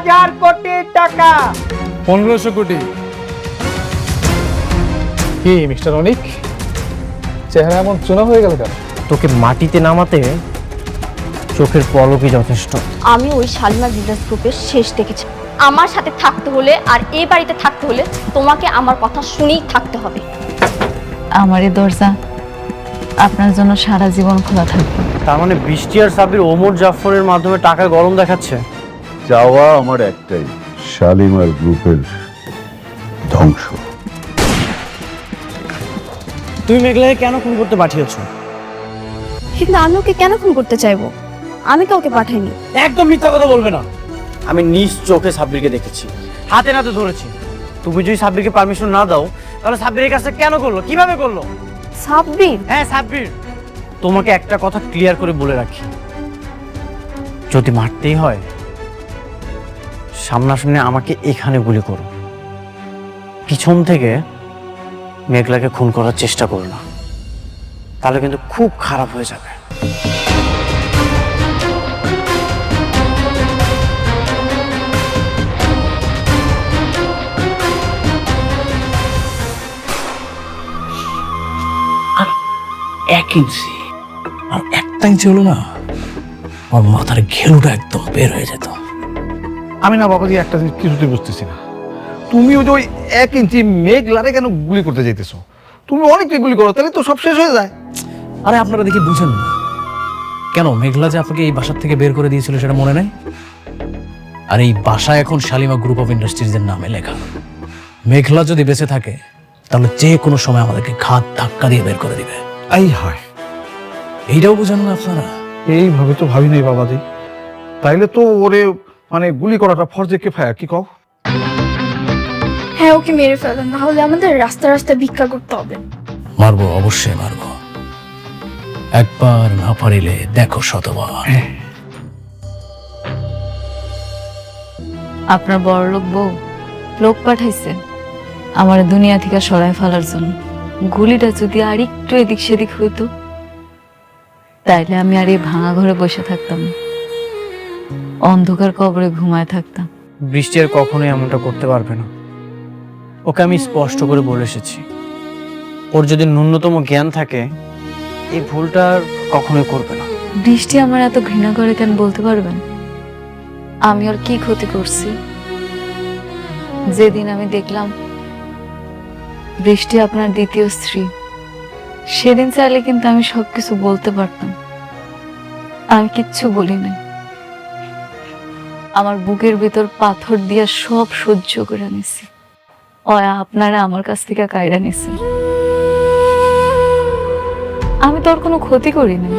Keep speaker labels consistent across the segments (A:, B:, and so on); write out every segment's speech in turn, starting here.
A: 1000 কোটি টাকা।
B: 1500 কোটি। কি মিস্টার অনিক, চেহারা এমন চুনা হয়ে গেল কেন?
C: তোকে মাটিতে নামাতে চোখের পলকই যথেষ্ট।
D: আমি ওই শালিমা বিজনেস গ্রুপের শেষ দেখেছি। আমার সাথে থাকতে হলে আর এই বাড়িতে থাকতে হলে তোমাকে আমার কথা শুনেই থাকতে হবে।
E: আমার এই দরজা আপনার জন্য সারা জীবন খোলা থাকবে।
C: তার মানে বৃষ্টি আর সাবির ওমর জাফরের মাধ্যমে টাকা গরম দেখাচ্ছে।
F: চাওয়া আমার একটাই, শালিমার গ্রুপের ধ্বংস।
C: তুই মেঘলাকে কেন খুন করতে পাঠিয়েছ?
D: কিন্তু আমি ওকে কেন খুন করতে চাইবো? আমি কাউকে পাঠাইনি।
C: একদম মিথ্যা কথা বলবে না। আমি নিজ চোখে সাব্বিরকে দেখেছি, হাতে নাতে ধরেছি। তুমি যদি সাব্বিরকে পারমিশন না দাও তাহলে সাব্বিরের কাছে কেন করলো, কিভাবে করলো?
D: সাব্বির?
C: হ্যাঁ সাব্বির। তোমাকে একটা কথা ক্লিয়ার করে বলে রাখি, যদি মারতেই হয় সামনাসামনি আমাকে এখানে গুলি করো, পিছন থেকে মেঘলাকে খুন করার চেষ্টা করো না, তাহলে কিন্তু খুব খারাপ হয়ে যাবে।
G: এক ইঞ্চি আর একটা ইঞ্চি হলো না, আমার মাথার ঘেলুটা একদম বের হয়ে যেত।
B: আমি না বাবাজি একটা জিনিস কিছুতে বুঝতেছি না, তুমি ওই যে ওই 1 ইঞ্চি মেঘলারে কেন গুলি করতে যাইতেছো? তুমি অনেককে গুলি করো, তাহলে তো সব শেষ হয়ে যায়।
G: আরে আপনারা দেখি বুঝেন না কেন? মেঘলা যে আপনাকে এই বাসার থেকে বের করে দিয়েছিল সেটা মনে নাই? আর এই বাসা এখন শালিমা গ্রুপ অফ ইন্ডাস্ট্রিজ এর নামে লেখা। মেঘলা যদি বেঁচে থাকে তাহলে যে কোনো সময় আমাদেরকে ঘাত ধাক্কা দিয়ে বের করে দিবে।
B: এই হয়,
G: এইটাও বুঝেন না আপনারা?
B: এইভাবে তো ভাবি নাই বাবাজি। তাইলে তো ওরে মানে গুলি করাটা ফরজে কিফায়া, কি কও?
D: হ্যাঁ, ওকে মেরে ফেলেন, না হলে আমাদের রাস্তা রাস্তা ভিক্ষা করতে হবে।
G: মারবো, অবশ্যই মারবো। একবার না পারিলে দেখো শতবার।
E: আপনার বড়লোক বউ লোক পাঠাইছে আমার দুনিয়া থেকে সরায় ফেলার জন্য। গুলিটা যদি আর একটু এদিক সেদিক হইতো তাইলে আমি আর এই ভাঙা ঘরে বসে থাকতাম না, অন্ধকার কবরে ঘুমায় থাকতাম।
C: বৃষ্টি আর কখনোই এমনটা করতে পারবে না। ওকে আমি স্পষ্ট করে বলে এসেছি, ওর যদি ন্যূনতম জ্ঞান থাকে এই ভুলটা আর কখনোই করবে না।
E: বৃষ্টি আমার এত ঘৃণা করে কেন বলতে পারবেন? আমি ওর কি ক্ষতি করছি? যেদিন আমি দেখলাম বৃষ্টি আপনার দ্বিতীয় স্ত্রী, সেদিন চাইলে কিন্তু আমি সবকিছু বলতে পারতাম। আমি কিচ্ছু বলি নাই। আমার বুকের ভিতর পাথর দিয়া সব সহ্য করে নিছি। আপনারা আমার কাছ থেকে কায়রা নিছে। আমি তো ওর কোনো ক্ষতি করি নাই,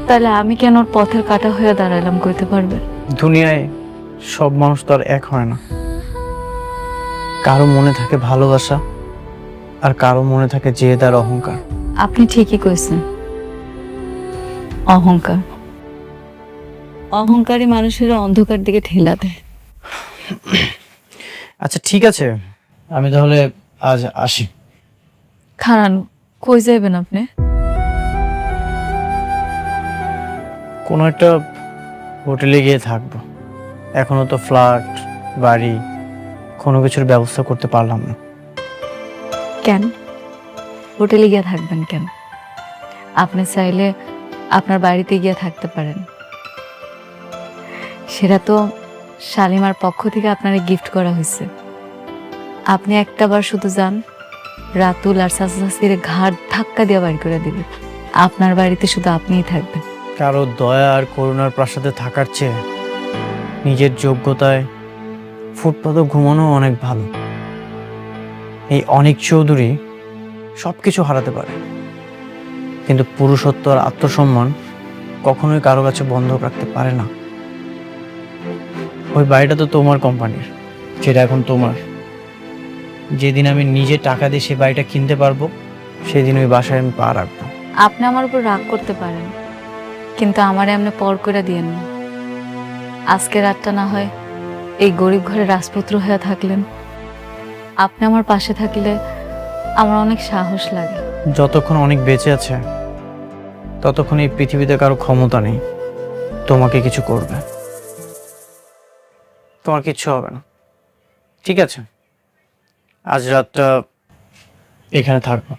E: তাহলে আমি কেন ওর পথের কাটা হয়ে দাঁড়ালাম কইতে পারবেন?
C: দুনিয়ায় সব মানুষ তো আর এক হয় না। কারো মনে থাকে ভালোবাসা আর কারো মনে থাকে জেদ আর অহংকার।
E: আপনি ঠিকই কইছেন, অহংকার। অহংকারী মানুষের অন্ধকার দিকে ঠেলা দেয়।
C: আচ্ছা ঠিক আছে, আমি তাহলে আজ আসি।
E: খারান, কই যাইবেন আপনি?
C: কোনো একটা হোটেলে গিয়ে থাকবো। এখনো তো ফ্ল্যাট বাড়ি কোনো কিছুর ব্যবস্থা করতে পারলাম না।
E: কেন হোটেলে গিয়ে থাকবেন কেন? আপনি চাইলে আপনার বাড়িতে গিয়ে থাকতে পারেন। সেটা তো শালিমার পক্ষ থেকে আপনারে গিফট করা হয়েছে। আপনি একটাবার শুধু যান, রাতুল আর চাচাচাচির ঘাট ধাক্কা দিয়ে বাড়ি করে দিবে। আপনার বাড়িতে শুধু আপনিই থাকবেন।
C: কারো দয়া আর করুণার প্রাসাদে থাকার চেয়ে নিজের যোগ্যতায় ফুটপাতে ঘুমানো অনেক ভালো। এই অনিক চৌধুরী সবকিছু হারাতে পারে, কিন্তু পুরুষত্ব আর আত্মসম্মান কখনোই কারো কাছে বন্ধক রাখতে পারে না। ওই বাড়িটা তো তোমার কোম্পানির, সেটা এখন তোমার। যেদিন আমি নিজে টাকা দিয়ে সে বাড়িটা কিনতে পারবো সেদিন ওই বাসায় আমি পা রাখবো।
E: আপনি আমার উপর রাগ করতে পারেন, কিন্তু আমারে এমনি পর করে দিয়েন না। আজকে রাতটা না হয় এই গরিব ঘরে রাজপুত্র হয়ে থাকলেন। আপনি আমার পাশে থাকলে আমার অনেক সাহস লাগে।
C: যতক্ষণ অনেক বেঁচে আছে ততক্ষণ এই পৃথিবীতে কারো ক্ষমতা নেই তোমাকে কিছু করবে। তোমার কিচ্ছু হবে না, ঠিক আছে? আজ রাতটা এখানে থাকবো।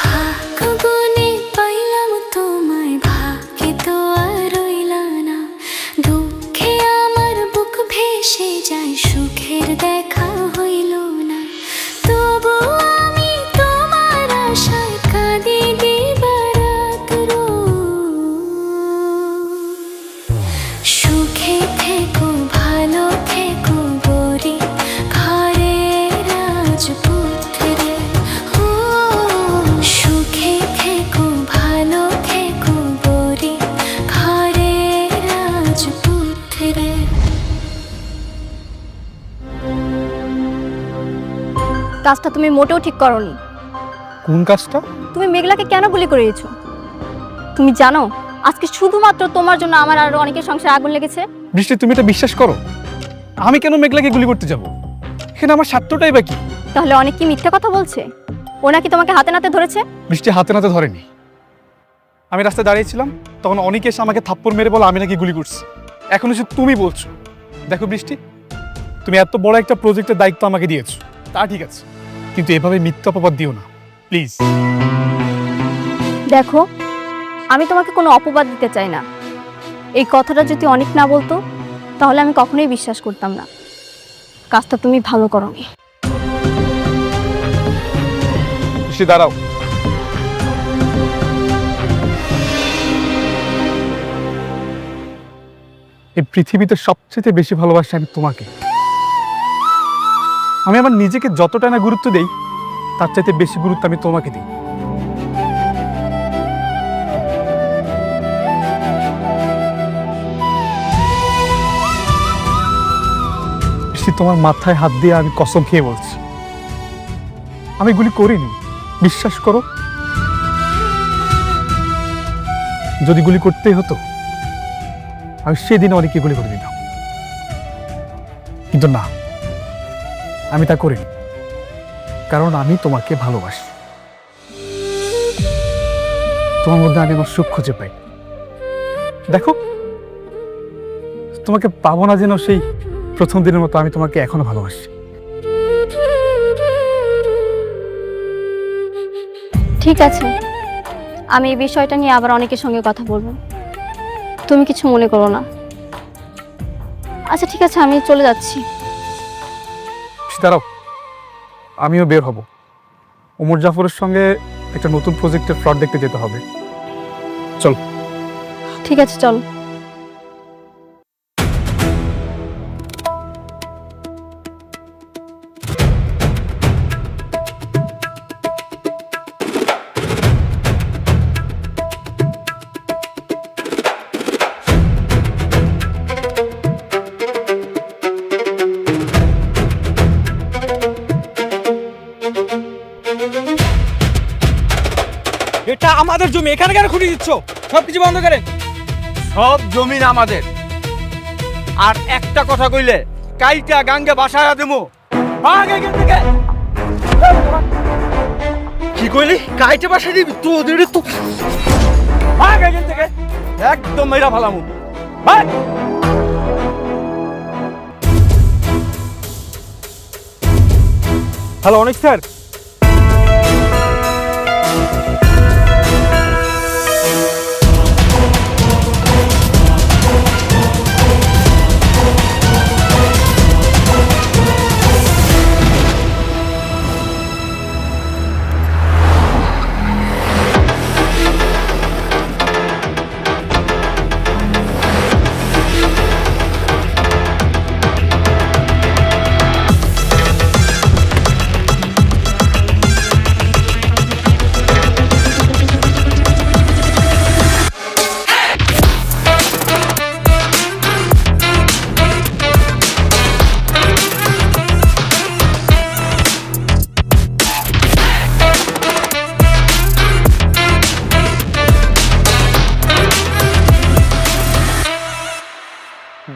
A: ভাগ্যবনে পাইলাম তোমায়, ভাগ্যে তো আর রইলা না। দুঃখে আমার বুক ভেসে যায়, সুখের দেখা হইল না। তবু আমি তোমার আশায় কাঁদি দিবারাত রোজ। সুখে থেকো ভালো থেকো গরি ঘরের রাজপুত্রে। ও সুখে থেকো ভালো থেকো গরি ঘরের রাজপুত্রে।
D: কাজটা তুমি মোটেও ঠিক করনি।
B: কোন কাজটা?
D: তুমি মেঘলাকে কেন গুলি করেছো? তুমি জানো আজকে শুধুমাত্র তোমার জন্য আমার আরো অনেকের সংসারে আগুন লেগেছে।
B: বৃষ্টি, তুমি এটা বিশ্বাস করো? আমি কেন মেঘলাকে গুলি করতে যাব? এখানে আমার স্বার্থটাই বাকি।
D: তাহলে অনেক কি মিথ্যা কথা বলছে? ও নাকি তোমাকে হাতে নাতে ধরেছে?
B: বৃষ্টি হাতে নাতে ধরেনি। আমি রাস্তায় দাঁড়িয়েছিলাম, তখন অনেকে এসে আমাকে থাপ্পড় মেরে বলে আমি নাকি গুলি করছি। এখন এসে তুমি বলছো। দেখো বৃষ্টি, তুমি এত বড় একটা প্রজেক্টের দায়িত্ব আমাকে দিয়েছো, তা ঠিক আছে, কিন্তু এভাবে মিথ্যা অপবাদ দিও না প্লিজ।
D: দেখো, আমি তোমাকে কোনো অপবাদ দিতে চাই না। এই কথাটা যদি অনেক না বলতো তাহলে আমি কখনোই বিশ্বাস করতাম না। কাজটা তুমি ভালো করোনি।
B: বৃষ্টি দাঁড়াও। এই পৃথিবীতে সবচেয়ে বেশি ভালোবাসি আমি তোমাকে। আমি আমার নিজেকে যতটা না গুরুত্ব দেই, তার চাইতে বেশি গুরুত্ব আমি তোমাকে দিই। বৃষ্টি, তোমার মাথায় হাত দিয়ে আমি কসম খেয়ে বলছি, আমি গুলি করিনি, বিশ্বাস করো। যদি গুলি করতেই হতো আমি সেদিন অনেকে গুলি করে দিতাম, কিন্তু না, আমি তা করিনি, কারণ আমি তোমাকে ভালোবাসি। তোমার মধ্যে আমি আমার সুখ খুঁজে পাই। দেখো, তোমাকে পাবো না যেন সেই প্রথম দিনের মতো, আমি তোমাকে এখনো ভালোবাসি।
D: ঠিক আছে, আমি এই বিষয়টা নিয়ে আবার অনেকের সঙ্গে কথা বলবো, তুমি কিছু মনে করো না। আচ্ছা ঠিক আছে, আমি চলে যাচ্ছি।
B: দাঁড়াও, আমিও বের হব। ওমর জাফরের সঙ্গে একটা নতুন প্রজেক্টের ফ্লট দেখতে যেতে হবে। চল।
D: ঠিক আছে, চলো।
H: এটা আমাদের জমি, এখানে কেন খুঁটি দিচ্ছ? সবকিছু বন্ধ করে। সব জমিন আমাদের। আর একটা কথা কইলে কাইটা গাঙ্গে বাসায় দেবো। ভাগ এখান থেকে। কি কইলি? কাইটা বাসায় দিবি? তোদের তো ভাগ এখান থেকে, একদম মেরা ভালামু। ভাগ। হ্যালো অনেক স্যার,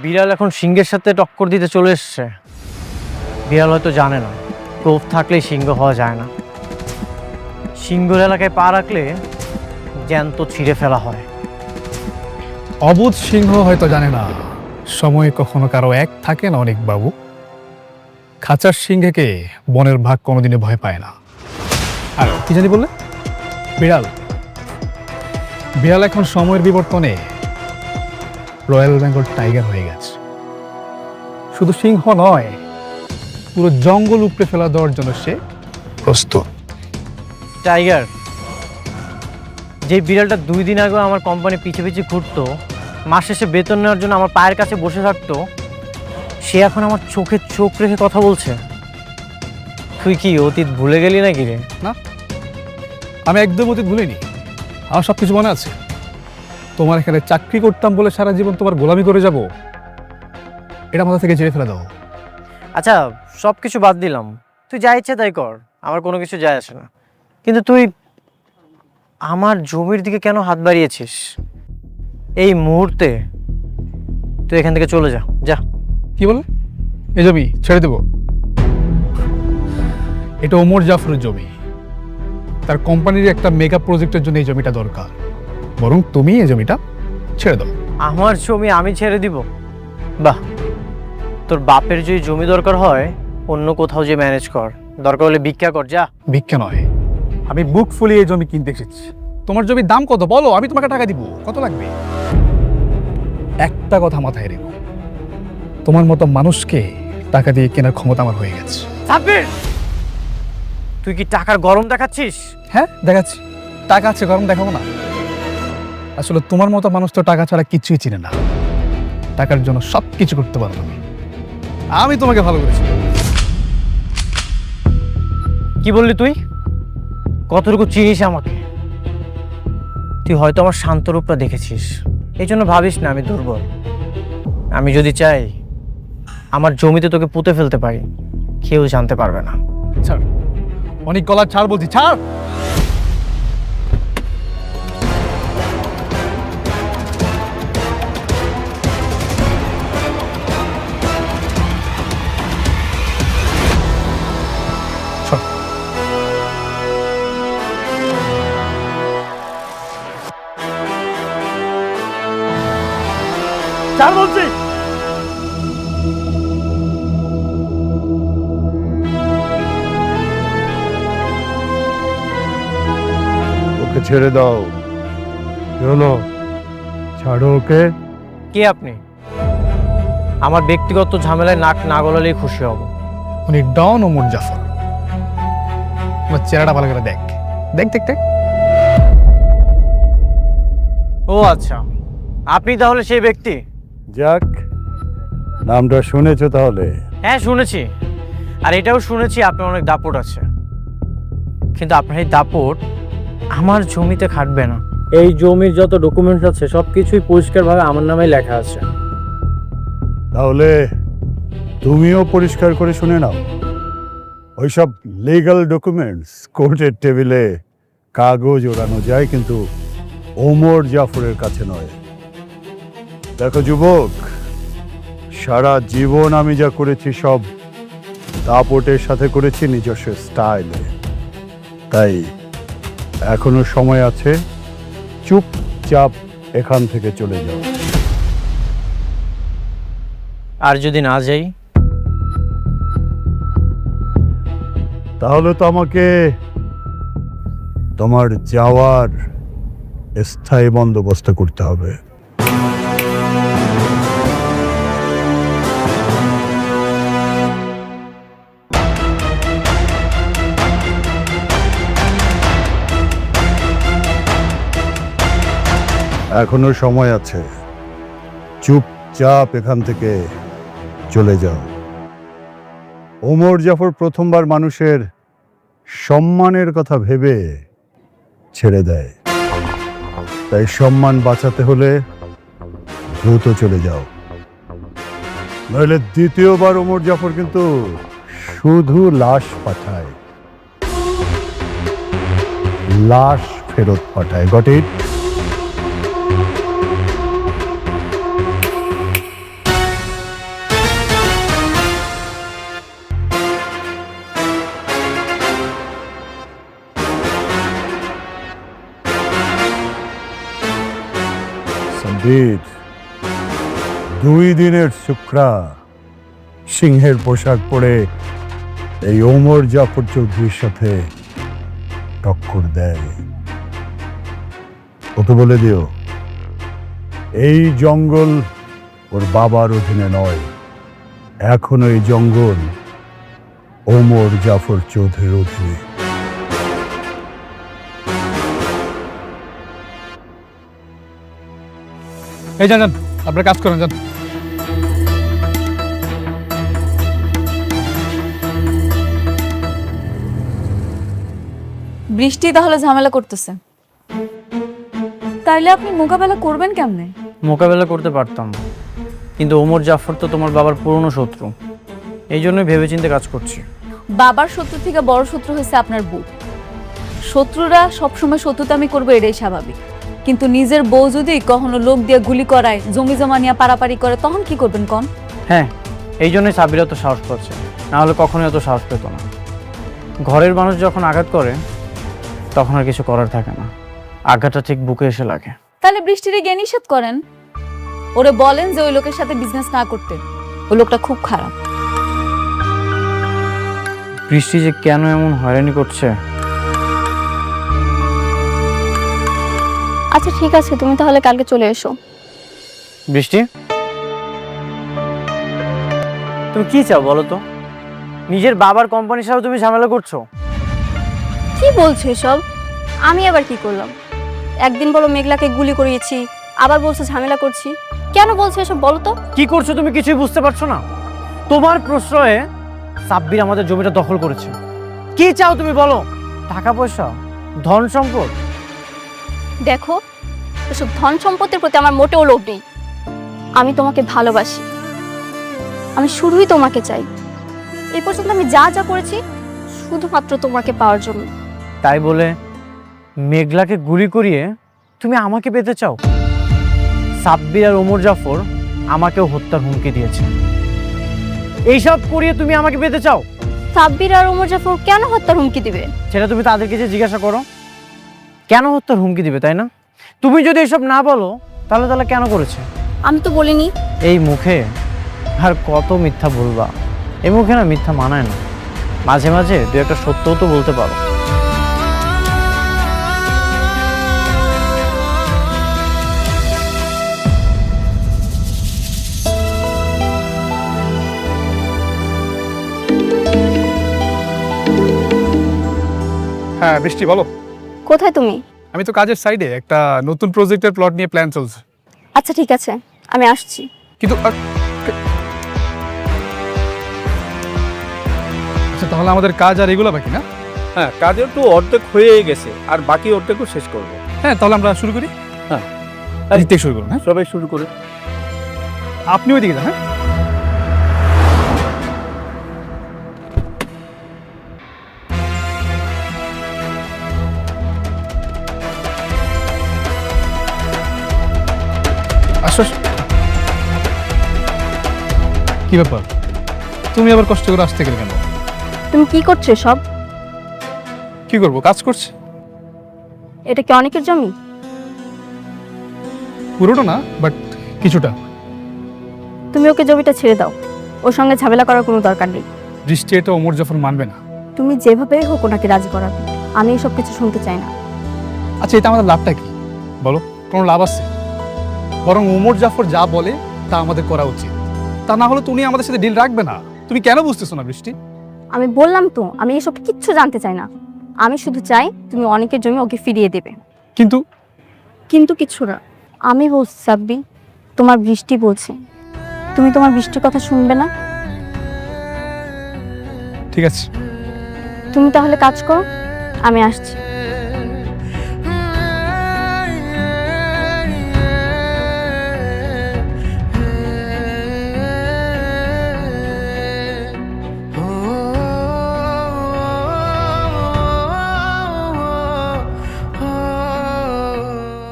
C: বিড়াল এখন সিংহের সাথে টক্কর দিতে চলে এসছে। বিড়াল হয়তো জানে না লোভ থাকলেই সিংহ হওয়া যায় না। সিংহর এলাকায় পা রাখলে জ্যান্ত ছিঁড়ে ফেলা হয়।
B: অবুধ সিংহ হয়তো জানে না সময় কখনো কারো এক থাকে না অনেক বাবু। খাঁচার সিংহকে বনের ভাগ কোনোদিনে ভয় পায় না। আর কি জানি বললে? বিড়াল। বিড়াল এখন সময়ের বিবর্তনে রয়্যাল বেঙ্গল টাইগার হয়ে গেছে। শুধু সিংহ নয়, পুরো জঙ্গল উপড়ে ফেলা দেওয়ার জন্য সে প্রস্তুত।
C: টাইগার, যে বিড়ালটা 2 দিন আগে আমার কোম্পানি পিছে পিছে ঘুরতো, মাস শেষে বেতন নেওয়ার জন্য আমার পায়ের কাছে বসে থাকতো, সে এখন আমার চোখে চোখ রেখে কথা বলছে। তুই কি অতীত ভুলে গেলি নাকি রে?
B: না, আমি একদম অতীত ভুলিনি। আমার সব কিছু মনে আছে। তোমার এখানে চাকরি করতাম বলে সারা জীবন তোমার গোলামি করে যাব, এটা মাথা থেকে ঝেড়ে ফেলে দাও।
C: আচ্ছা, সব কিছু বাদ দিলাম, তুই যা ইচ্ছে তাই কর, আমার কোনো কিছু যায় আসে না। কিন্তু তুই আমার জমির দিকে কেন হাত বাড়িয়েছিস? এই মুহূর্তে তুই এখান থেকে চলে যা। যা।
B: কি বলে? এই জমি ছেড়ে দেব? এটা ওমর জাফরের জমি। তার কোম্পানির একটা মেগা প্রজেক্টের জন্য এই জমিটা দরকার। বরং তুমি এই জমিটা ছেড়ে দাও।
C: আমার জমি আমি ছেড়ে দিব? বাহ, তোর বাপের যদি জমি দরকার হয় অন্য কোথাও যে ম্যানেজ কর, দরকার হলে ভিক্ষা কর। যা।
B: ভিক্ষা নয়, আমি বুক ফুলিয়ে এই জমি কিনতে এসেছি। তোমার জমির দাম কত বলো, আমি তোমাকে টাকা দিব। কত লাগবে? একটা কথা মাথায় রেখো, তোমার মতো মানুষকে টাকা দিয়ে কেনার ক্ষমতা আমার হয়ে গেছে।
C: সাব্বির, তুই কি টাকার গরম দেখাচ্ছিস?
B: হ্যাঁ, দেখাচ্ছি। টাকা আছে, গরম দেখাবো না? আসলে তোমার মতো মানুষ তো টাকা ছাড়া কিছুই চিনে না। টাকার জন্য সব কিছু করতে পারো তুমি। আমি তোমাকে ভালো করেছি।
C: কি বললি তুই? কতটুকু চিনিস আমাকে? তুই হয়তো আমার শান্ত রূপটা দেখেছিস, এই জন্য ভাবিস না আমি দুর্বল। আমি যদি চাই আমার জমিতে তোকে পুঁতে ফেলতে পারি, কেউ জানতে পারবে না।
B: ছাড়, অনেক গলা ছাড় বলছি, ছাড়। ছাড় বলছি।
F: ওকে ছেড়ে দাও। কি হলো? ছাড়ো ওকে।
C: কে আপনি? আমার ব্যক্তিগত ঝামেলায় নাক না গলালেই খুশি হব।
B: উনি ডন ওমর জাফর। তোমার চেহারাটা ভালো করে দেখ, দেখ দেখ দেখ।
C: ও আচ্ছা, আপনি তাহলে সেই ব্যক্তি?
F: যাক, নামটা শুনেছো তাহলে?
C: হ্যাঁ শুনেছি, আর এটাও শুনেছি আপনার অনেক দাপট আছে। কিন্তু আপনার এই দাপট আমার জমিতে খাটবে না। এই জমির যত ডকুমেন্টস আছে সব কিছুই পরিষ্কারভাবে আমার নামে লেখা আছে।
F: তাহলে তুমিও পরিষ্কার করে শুনে নাও। ওইসব লিগ্যাল ডকুমেন্টস কোর্টের টেবিলে কাগজ ওড়ানো যায়, কিন্তু ওমর জাফরের কাছে নয়। দেখো যুবক, সারা জীবন আমি যা করেছি সব দাপটের সাথে করেছি, নিজস্ব স্টাইলে। তাই এখনো সময় আছে, চুপচাপ এখান থেকে চলে যাও।
C: আর যদি না যাই?
F: তাহলে তো আমাকে তোমার যাওয়ার স্থায়ী বন্দোবস্ত করতে হবে। এখনো সময় আছে, চুপচাপ এখান থেকে চলে যাও। ওমর জাফর প্রথমবার মানুষের সম্মানের কথা ভেবে ছেড়ে দেয়, তাই সম্মান বাঁচাতে হলে দ্রুত চলে যাও, নইলে দ্বিতীয়বার ওমর জাফর কিন্তু শুধু লাশ পাঠায়, লাশ ফেরত পাঠায়। Got it? সন্দীপ, 2 দিনের শুক্রা সিংহের পোশাক পরে এই ওমর জাফর চৌধুরীর সাথে টক্কর দেয়। ও তো বলে দিও, এই জঙ্গল ওর বাবার অধীনে নয়, এখন এই জঙ্গল ওমর জাফর চৌধুরীর অধীনে।
B: এই যান যান, আপনার কাজ করেন, যান।
E: বৃষ্টি তাহলে ঝামেলা করতেছে, তাইলে আপনি মোকাবেলা করবেন কেমনে?
C: মোকাবেলা করতে পারতাম, কিন্তু ওমর জাফর তো তোমার বাবার পুরনো শত্রু, এই জন্যই ভেবেচিন্তে কাজ করছি।
E: বাবার শত্রু থেকে বড় শত্রু হয়েছে আপনার বউ। শত্রুরা সবসময় শত্রুতামি করবে, এটাই স্বাভাবিক। কিন্তু নিজের বউ যদি কখনো লোক দিয়ে গুলি করায়, জমি জমা নিয়ে পারাপারি করে, তখন কি করবেন কন?
C: হ্যাঁ, এই জন্যই সাব্বিরা তো সাহস পাচ্ছে, না হলে কখনোই এত সাহস পেত না। ঘরের মানুষ যখন আঘাত করে তখন আর কিছু করার থাকে না, আঘাতটা ঠিক বুকে এসে লাগে।
E: তাহলে বৃষ্টিরে গিয়ে নিষেধ করেন, ওরে বলেন যে ওই লোকের সাথে বিজনেস না করতে, ওই লোকটা খুব খারাপ।
C: বৃষ্টি যে কেন এমন হয়রানি করছে।
D: আচ্ছা ঠিক আছে, তুমি তাহলে কালকে চলে এসো।
C: বৃষ্টি, তুমি কি চাও বলো তো? নিজের বাবার কোম্পানির সাথে তুমি ঝামেলা করছো।
D: কি বলছো এসব? আমি আবার কি করলাম? একদিন বলো মেঘলাকে গুলি করিয়েছি, আবার বলছো ঝামেলা করছি। কেন বলছো এসব বলো তো?
C: কি করছো তুমি কিছুই বুঝতে পারছো না? তোমার প্রশ্রয়ে সাব্বির আমাদের জমিটা দখল করেছে। কি চাও তুমি বলো? টাকা পয়সা, ধন সম্পদ?
D: দেখো, এসব ধন সম্পত্তির প্রতি আমার মোটেও লোভ নেই। আমি তোমাকে ভালোবাসি, আমি শুধুই তোমাকে চাই। এই পর্যন্ত আমি যা যা করেছি শুধুমাত্র তোমাকে পাওয়ার জন্য।
C: তাই বলে মেঘলাকে গুলি করিয়ে তুমি আমাকে পেতে চাও? সাব্বির আর ওমর জাফর আমাকেও হত্যার হুমকি দিয়েছে, এইসব করিয়ে তুমি আমাকে পেতে চাও?
D: সাব্বির আর ওমর জাফর কেন হত্যার হুমকি দিবে?
C: সেটা তুমি তাদেরকে যে জিজ্ঞাসা করো, কেন হত্যার হুমকি দিবে, তাই না? তুমি যদি এসব না বলো তাহলে তাহলে কেন করেছে?
D: আমি তো বলিনি।
C: এই মুখে আর কত মিথ্যা বলবা? এই মুখে না মিথ্যা মানায় না, মাঝে মাঝে দু একটা সত্যও তো বলতে পারো।
B: হ্যাঁ বৃষ্টি, বলো।
D: কোথায় তুমি?
B: আমি তো কাজের সাইডে একটা নতুন প্রজেক্টের প্লট নিয়ে প্ল্যান চলছে।
D: আচ্ছা ঠিক আছে, আমি আসছি।
B: কিন্তু আচ্ছা, তাহলে আমাদের কাজ আর এগুলো বাকি না?
H: হ্যাঁ, কাজের তো অর্ধেক হয়ে গেছে, আর বাকি অর্ধেকও শেষ করবো।
B: হ্যাঁ, তাহলে আমরা শুরু করি।
H: হ্যাঁ,
B: দিতে শুরু করুন। হ্যাঁ,
H: সবাই শুরু করে।
B: আপনি ওইদিকে যান। হ্যাঁ, আসো আসো। কি ব্যাপার, তুমি আবার কষ্ট করে আসতে গেলে কেন?
D: তুমি কি করছো সব?
B: কি করবো, কাজ করছি।
D: এটা কি অনেকের জমি?
B: পুরোটা না, বাট কিছুটা।
D: তুমি ওকে জমিটা ছেড়ে দাও, ওর সঙ্গে ঝামেলা করার কোনো দরকার নেই।
B: বৃষ্টি এটা ওমর জাফর মানবে না।
D: তুমি যেভাবে হোক ওনাকে রাজি করাবে, আমি এসব কিছু শুনতে চাই না।
B: আচ্ছা, এটা আমাদের লাভটা কি বলো? কোনো লাভ আছে? বরং ওমর জাফর যা বলে তা আমাদের করা উচিত, তা না হলে তুমি আমাদের সাথে ডিল রাখবে না। তুমি কেন বুঝতেছো না বৃষ্টি?
D: আমি বললাম তো, আমি এসব কিচ্ছু জানতে চাই না। আমি শুধু চাই তুমি অনেকের জমি ওকে ফিরিয়ে দেবে।
B: কিন্তু
D: কিন্তু কিছু না। আমি বলছি সাব্বি, তোমার বৃষ্টি বলছে, তুমি তোমার বৃষ্টির কথা শুনবে না?
B: ঠিক আছে,
D: তুমি তাহলে কাজ করো, আমি আসছি।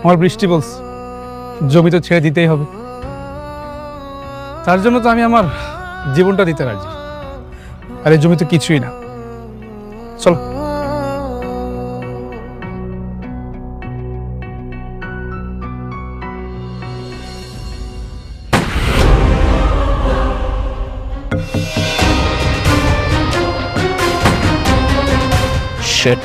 B: আমার বৃষ্টি বলছে জমি তো ছেড়ে দিতেই হবে, তার জন্য তো আমি আমার জীবনটা দিতে রাজি। আর এই জমি তো কিছুই না। চলো।
G: শেট।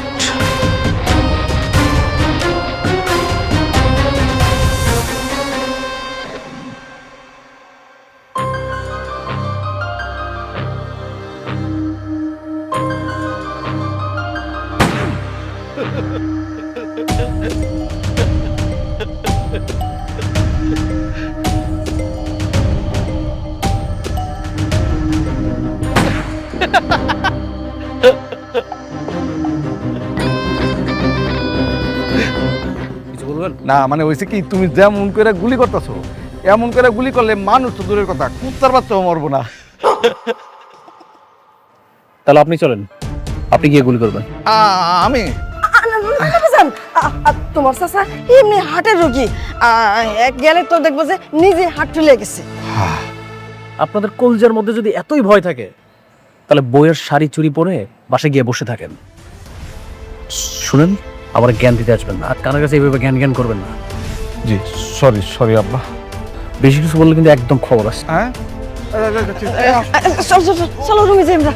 G: কিছু বলবেন?
H: না মানে হয়েছে কি, তুমি যেমন করে গুলি করতেছো এমন করে গুলি করলে মানুষ তো দূরের কথা, কুত্তার বাচ্চাও মরবো না।
G: তাহলে আপনি চলেন, আপনি গিয়ে গুলি করবেন।
H: আমি
I: তোমার চাচা এমনি হার্টের রোগী গেলে তো দেখবো যে নিজে হার্ট তুলে গেছে।
G: আপনাদের কলজার মধ্যে যদি এতই ভয় থাকে তাহলে বইয়ের শাড়ি চুরি পরে বাসে গিয়ে বসে থাকেন। শুনেন, আবার জ্ঞান দিতে আসবেন না, আর কানের কাছে এইভাবে জ্ঞান জ্ঞান করবেন না।
H: জি সরি আব্বা।
G: বেশি কিছু বললে কিন্তু একদম খবর আছে।
H: হ্যাঁ
I: চলো রুমে যাই আমরা।